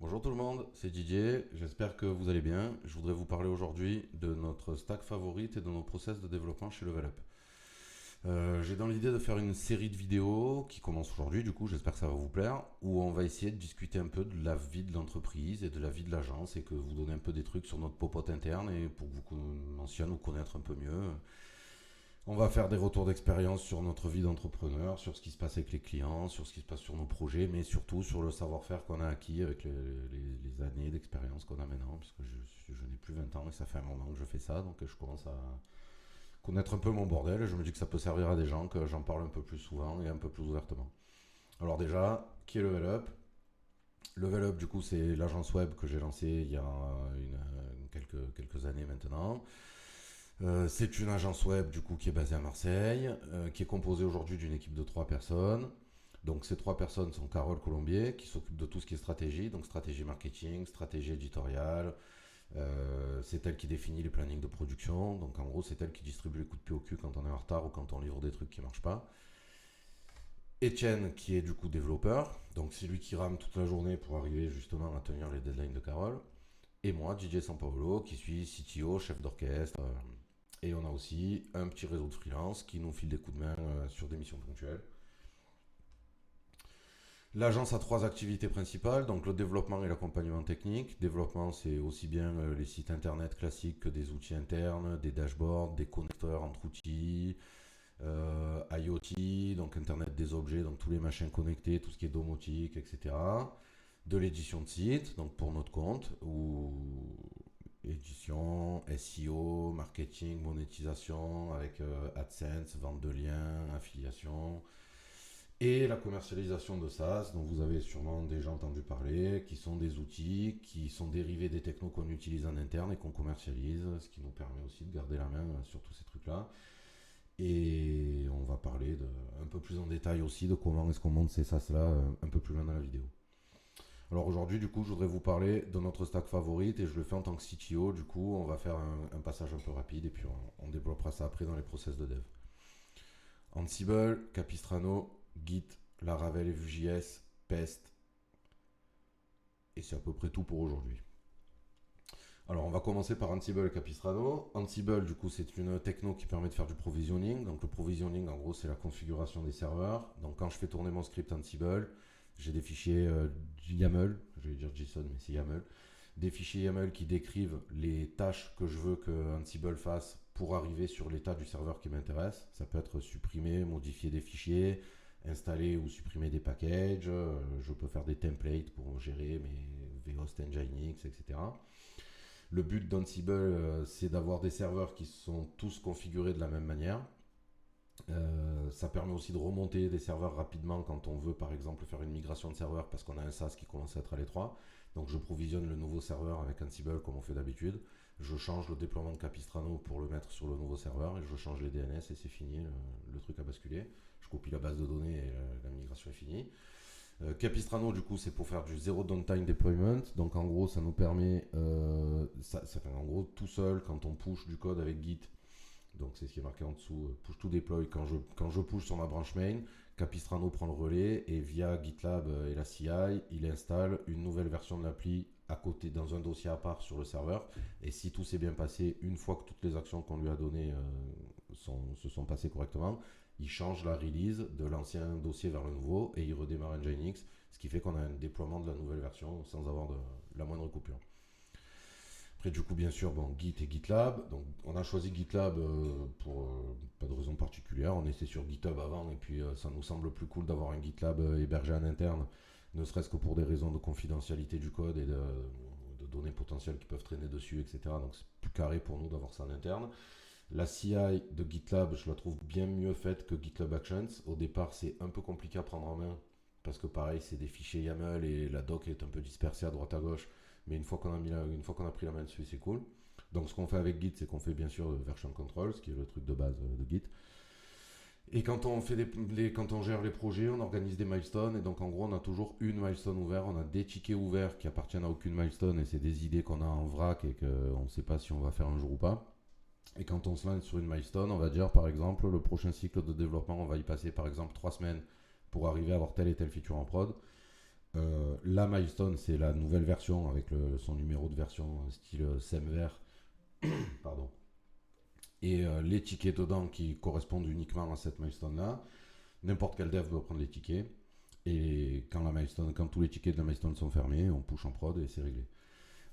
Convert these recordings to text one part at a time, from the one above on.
Bonjour tout le monde, c'est Didier, j'espère que vous allez bien. Je voudrais vous parler aujourd'hui de notre stack favorite et de nos process de développement chez Level Up. J'ai dans l'idée de faire une série de vidéos qui commence aujourd'hui, du coup j'espère que ça va vous plaire, où on va essayer de discuter un peu de la vie de l'entreprise et de la vie de l'agence et que vous donner un peu des trucs sur notre popote interne et pour que vous mentionniez ou connaître un peu mieux. On va faire des retours d'expérience sur notre vie d'entrepreneur, sur ce qui se passe avec les clients, sur ce qui se passe sur nos projets, mais surtout sur le savoir-faire qu'on a acquis avec les années d'expérience qu'on a maintenant, puisque je n'ai plus 20 ans et ça fait un moment que je fais ça, donc je commence à connaître un peu mon bordel et je me dis que ça peut servir à des gens, que j'en parle un peu plus souvent et un peu plus ouvertement. Alors déjà, qui est Level Up? Level Up, du coup, c'est l'agence web que j'ai lancée il y a quelques années maintenant. C'est une agence web du coup qui est basée à Marseille, qui est composée aujourd'hui d'une équipe de 3 personnes. Donc ces 3 personnes sont Carole Colombier qui s'occupe de tout ce qui est stratégie, donc stratégie marketing, stratégie éditoriale. C'est elle qui définit les plannings de production. Donc en gros c'est elle qui distribue les coups de pied au cul quand on est en retard ou quand on livre des trucs qui ne marchent pas. Étienne qui est du coup développeur, donc c'est lui qui rame toute la journée pour arriver justement à tenir les deadlines de Carole. Et moi, DJ Sampaolo, qui suis CTO, chef d'orchestre. Et on a aussi un petit réseau de freelance qui nous file des coups de main sur des missions ponctuelles. L'agence a 3 activités principales, donc le développement et l'accompagnement technique. Développement, c'est aussi bien les sites internet classiques que des outils internes, des dashboards, des connecteurs entre outils, IoT, donc Internet des objets, donc tous les machins connectés, tout ce qui est domotique, etc. De l'édition de site, donc pour notre compte, ou édition, SEO, marketing, monétisation, avec AdSense, vente de liens, affiliation, et la commercialisation de SaaS, dont vous avez sûrement déjà entendu parler, qui sont des outils qui sont dérivés des technos qu'on utilise en interne et qu'on commercialise, ce qui nous permet aussi de garder la main sur tous ces trucs-là. Et on va parler un peu plus en détail aussi de comment est-ce qu'on monte ces SaaS-là un peu plus loin dans la vidéo. Alors aujourd'hui, du coup, je voudrais vous parler de notre stack favorite et je le fais en tant que CTO. Du coup, on va faire un passage un peu rapide et puis on développera ça après dans les process de dev. Ansible, Capistrano, Git, Laravel et Vue.js, Pest. Et c'est à peu près tout pour aujourd'hui. Alors on va commencer par Ansible et Capistrano. Ansible, du coup, c'est une techno qui permet de faire du provisioning. Donc le provisioning, en gros, c'est la configuration des serveurs. Donc quand je fais tourner mon script Ansible, j'ai des fichiers YAML, je vais dire JSON, mais c'est YAML. Des fichiers YAML qui décrivent les tâches que je veux que Ansible fasse pour arriver sur l'état du serveur qui m'intéresse. Ça peut être supprimer, modifier des fichiers, installer ou supprimer des packages. Je peux faire des templates pour gérer mes vhost nginx, etc. Le but d'Ansible, c'est d'avoir des serveurs qui sont tous configurés de la même manière. Ça permet aussi de remonter des serveurs rapidement quand on veut par exemple faire une migration de serveur parce qu'on a un SaaS qui commence à être à l'étroit. Donc je provisionne le nouveau serveur avec Ansible comme on fait d'habitude. Je change le déploiement de Capistrano pour le mettre sur le nouveau serveur et je change les DNS et c'est fini, le truc a basculé. Je copie la base de données et la migration est finie. Capistrano, du coup, c'est pour faire du zero downtime deployment. Donc, en gros, ça nous permet, ça fait en gros tout seul quand on push du code avec Git. Donc, c'est ce qui est marqué en dessous, push to deploy. Quand je push sur ma branche main, Capistrano prend le relais et via GitLab et la CI, il installe une nouvelle version de l'appli à côté dans un dossier à part sur le serveur. Et si tout s'est bien passé, une fois que toutes les actions qu'on lui a données se sont passées correctement, il change la release de l'ancien dossier vers le nouveau et il redémarre Nginx, ce qui fait qu'on a un déploiement de la nouvelle version sans avoir la moindre coupure. Après, du coup, bien sûr, bon, Git et GitLab. Donc, on a choisi GitLab pour pas de raison particulière. On était sur GitHub avant et puis ça nous semble plus cool d'avoir un GitLab hébergé en interne, ne serait-ce que pour des raisons de confidentialité du code et de données potentielles qui peuvent traîner dessus, etc. Donc, c'est plus carré pour nous d'avoir ça en interne. La CI de GitLab, je la trouve bien mieux faite que GitLab Actions. Au départ, c'est un peu compliqué à prendre en main parce que pareil, c'est des fichiers YAML et la doc est un peu dispersée à droite à gauche. Mais une fois qu'on a pris la main dessus, c'est cool. Donc ce qu'on fait avec Git, c'est qu'on fait bien sûr version control, ce qui est le truc de base de Git. Et quand on gère les projets, on organise des milestones. Et donc en gros, on a toujours une milestone ouverte. On a des tickets ouverts qui appartiennent à aucune milestone. Et c'est des idées qu'on a en vrac et qu'on ne sait pas si on va faire un jour ou pas. Et quand on se lance sur une milestone, on va dire par exemple le prochain cycle de développement, on va y passer par exemple 3 semaines pour arriver à avoir telle et telle feature en prod. La milestone, c'est la nouvelle version avec son numéro de version style SEMVer, pardon. Et les tickets dedans qui correspondent uniquement à cette milestone-là. N'importe quel dev doit prendre les tickets. Et quand tous les tickets de la milestone sont fermés, on push en prod et c'est réglé.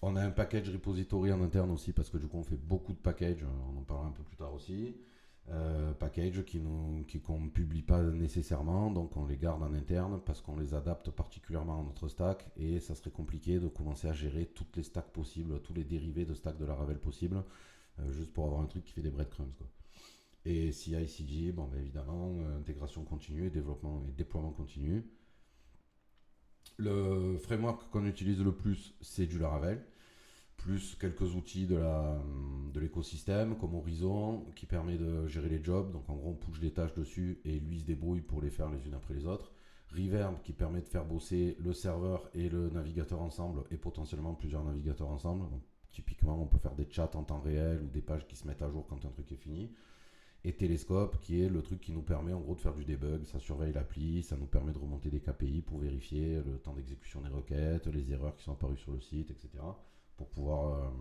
On a un package repository en interne aussi parce que du coup on fait beaucoup de packages, on en parlera un peu plus tard aussi. Packages qu'on ne publie pas nécessairement, donc on les garde en interne parce qu'on les adapte particulièrement à notre stack et ça serait compliqué de commencer à gérer toutes les stacks possibles, tous les dérivés de stack de Laravel possibles, juste pour avoir un truc qui fait des breadcrumbs, quoi. Et CI/CD, bon, ben évidemment, intégration continue, développement et déploiement continu. Le framework qu'on utilise le plus, c'est du Laravel, plus quelques outils de l'écosystème, comme Horizon, qui permet de gérer les jobs. Donc en gros, on push des tâches dessus et lui se débrouille pour les faire les unes après les autres. Reverb, qui permet de faire bosser le serveur et le navigateur ensemble, et potentiellement plusieurs navigateurs ensemble. Donc, typiquement, on peut faire des chats en temps réel ou des pages qui se mettent à jour quand un truc est fini. Et Telescope, qui est le truc qui nous permet en gros de faire du debug, ça surveille l'appli, ça nous permet de remonter des KPI pour vérifier le temps d'exécution des requêtes, les erreurs qui sont apparues sur le site, etc. Pour pouvoir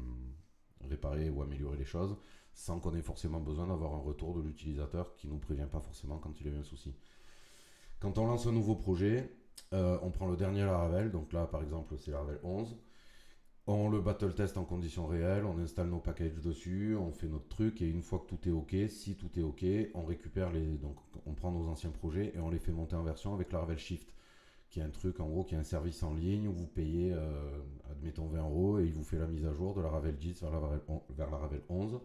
réparer ou améliorer les choses, sans qu'on ait forcément besoin d'avoir un retour de l'utilisateur qui ne nous prévient pas forcément quand il a eu un souci. Quand on lance un nouveau projet, on prend le dernier Laravel, donc là par exemple c'est Laravel 11, on le battle test en conditions réelles, on installe nos packages dessus, on fait notre truc et une fois que tout est ok, si tout est ok, on récupère donc on prend nos anciens projets et on les fait monter en version avec Laravel Shift, qui est un truc en gros qui est un service en ligne où vous payez admettons 20 € et il vous fait la mise à jour de Laravel 10 vers Laravel 11.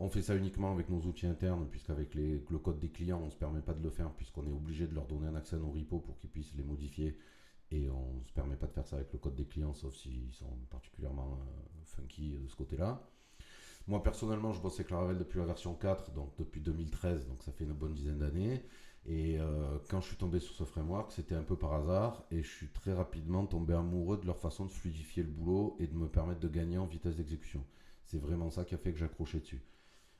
On fait ça uniquement avec nos outils internes puisqu'avec le code des clients on ne se permet pas de le faire puisqu'on est obligé de leur donner un accès à nos repos pour qu'ils puissent les modifier. Et on ne se permet pas de faire ça avec le code des clients, sauf s'ils sont particulièrement funky de ce côté-là. Moi, personnellement, je bosse avec Laravel depuis la version 4, donc depuis 2013, donc ça fait une bonne dizaine d'années. Et quand je suis tombé sur ce framework, c'était un peu par hasard, et je suis très rapidement tombé amoureux de leur façon de fluidifier le boulot et de me permettre de gagner en vitesse d'exécution. C'est vraiment ça qui a fait que j'accrochais dessus.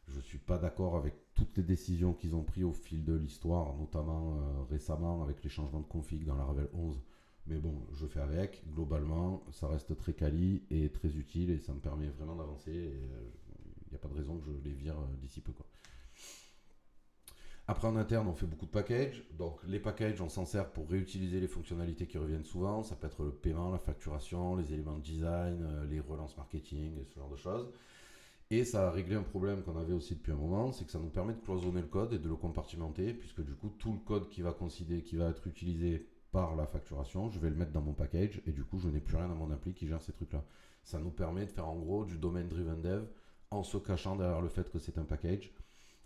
Je ne suis pas d'accord avec toutes les décisions qu'ils ont prises au fil de l'histoire, notamment récemment avec les changements de config dans Laravel 11. Mais bon, je fais avec. Globalement, ça reste très quali et très utile et ça me permet vraiment d'avancer. Il n'y a pas de raison que je les vire d'ici peu, quoi. Après, en interne, on fait beaucoup de packages. Donc, les packages, on s'en sert pour réutiliser les fonctionnalités qui reviennent souvent. Ça peut être le paiement, la facturation, les éléments de design, les relances marketing et ce genre de choses. Et ça a réglé un problème qu'on avait aussi depuis un moment, c'est que ça nous permet de cloisonner le code et de le compartimenter, puisque du coup, tout le code qui va être utilisé par la facturation, je vais le mettre dans mon package, et du coup, je n'ai plus rien dans mon appli qui gère ces trucs-là. Ça nous permet de faire en gros du domain driven dev en se cachant derrière le fait que c'est un package.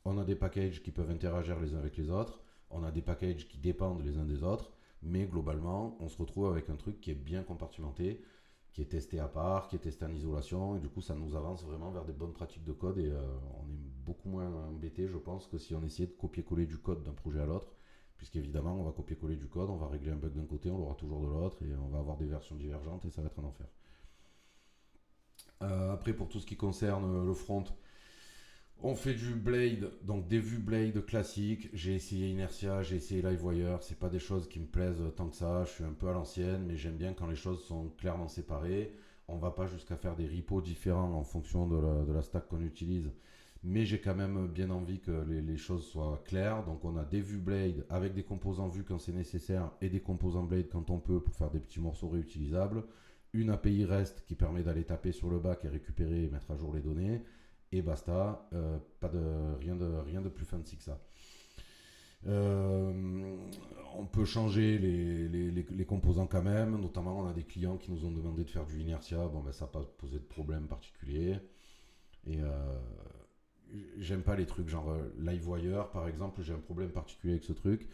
On a des packages qui peuvent interagir les uns avec les autres, on a des packages qui dépendent les uns des autres, mais globalement, on se retrouve avec un truc qui est bien compartimenté, qui est testé à part, qui est testé en isolation, et du coup ça nous avance vraiment vers des bonnes pratiques de code, et on est beaucoup moins embêté, je pense, que si on essayait de copier-coller du code d'un projet à l'autre, puisqu'évidemment on va copier-coller du code, on va régler un bug d'un côté, on l'aura toujours de l'autre, et on va avoir des versions divergentes, et ça va être un enfer. Après, pour tout ce qui concerne le front, on fait du Blade, donc des vues Blade classiques. J'ai essayé Inertia, j'ai essayé Livewire. C'est pas des choses qui me plaisent tant que ça. Je suis un peu à l'ancienne, mais j'aime bien quand les choses sont clairement séparées. On va pas jusqu'à faire des repos différents en fonction de la stack qu'on utilise. Mais j'ai quand même bien envie que les choses soient claires. Donc on a des vues Blade avec des composants vus quand c'est nécessaire et des composants Blade quand on peut pour faire des petits morceaux réutilisables. Une API REST qui permet d'aller taper sur le back et récupérer et mettre à jour les données et basta, rien de plus fancy que ça. On peut changer les composants quand même, notamment on a des clients qui nous ont demandé de faire du inertia, bon ben ça n'a pas posé de problème particulier. Et j'aime pas les trucs genre Livewire par exemple, j'ai un problème particulier avec ce truc.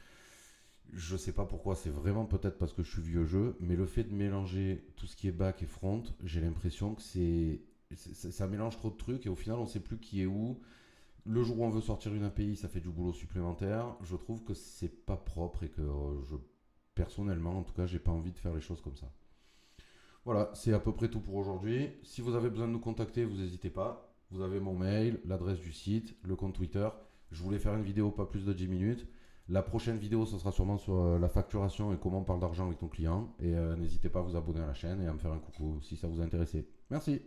Je sais pas pourquoi, c'est vraiment peut-être parce que je suis vieux jeu, mais le fait de mélanger tout ce qui est back et front, j'ai l'impression que ça mélange trop de trucs et au final on sait plus qui est où. Le jour où on veut sortir une API, ça fait du boulot supplémentaire. Je trouve que c'est pas propre et que personnellement, en tout cas, j'ai pas envie de faire les choses comme ça. Voilà, c'est à peu près tout pour aujourd'hui. Si vous avez besoin de nous contacter, vous n'hésitez pas. Vous avez mon mail, l'adresse du site, le compte Twitter. Je voulais faire une vidéo pas plus de 10 minutes. La prochaine vidéo, ce sera sûrement sur la facturation et comment on parle d'argent avec ton client. Et n'hésitez pas à vous abonner à la chaîne et à me faire un coucou si ça vous a intéressé. Merci.